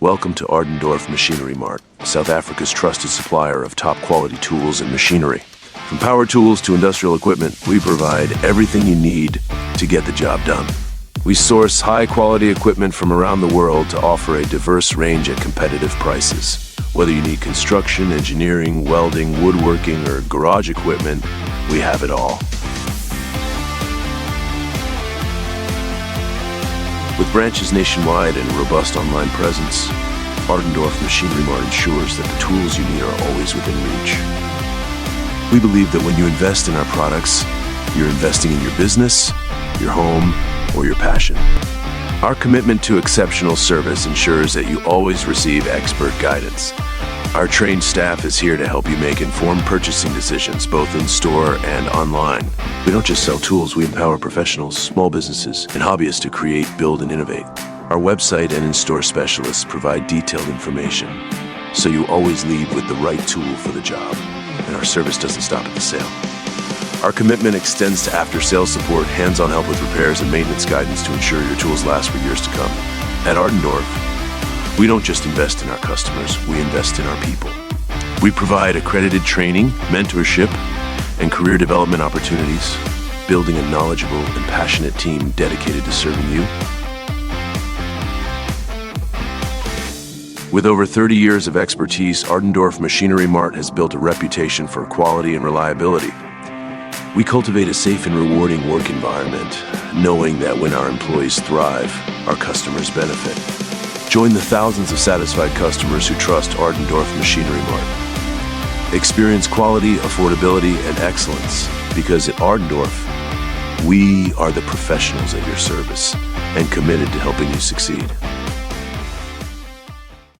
Welcome to Adendorff Machinery Mart, South Africa's trusted supplier of top-quality tools and machinery. From power tools to industrial equipment, we provide everything you need to get the job done. We source high-quality equipment from around the world to offer a diverse range at competitive prices. Whether you need construction, engineering, welding, woodworking, or garage equipment, we have it all. With branches nationwide and a robust online presence, Adendorff Machinery Mart ensures that the tools you need are always within reach. We believe that when you invest in our products, you're investing in your business, your home, or your passion. Our commitment to exceptional service ensures that you always receive expert guidance. Our trained staff is here to help you make informed purchasing decisions, both in store and online. We don't just sell tools, we empower professionals, small businesses, and hobbyists to create, build, and innovate. Our website and in-store specialists provide detailed information, so you always leave with the right tool for the job. And our service doesn't stop at the sale. Our commitment extends to after-sales support, hands-on help with repairs, and maintenance guidance to ensure your tools last for years to come. At Adendorff, we don't just invest in our customers, we invest in our people. We provide accredited training, mentorship, and career development opportunities, building a knowledgeable and passionate team dedicated to serving you. With over 30 years of expertise, Adendorff Machinery Mart has built a reputation for quality and reliability. We cultivate a safe and rewarding work environment, knowing that when our employees thrive, our customers benefit. Join the thousands of satisfied customers who trust Adendorff Machinery Mart. Experience quality, affordability, and excellence, because at Adendorff, we are the professionals at your service and committed to helping you succeed.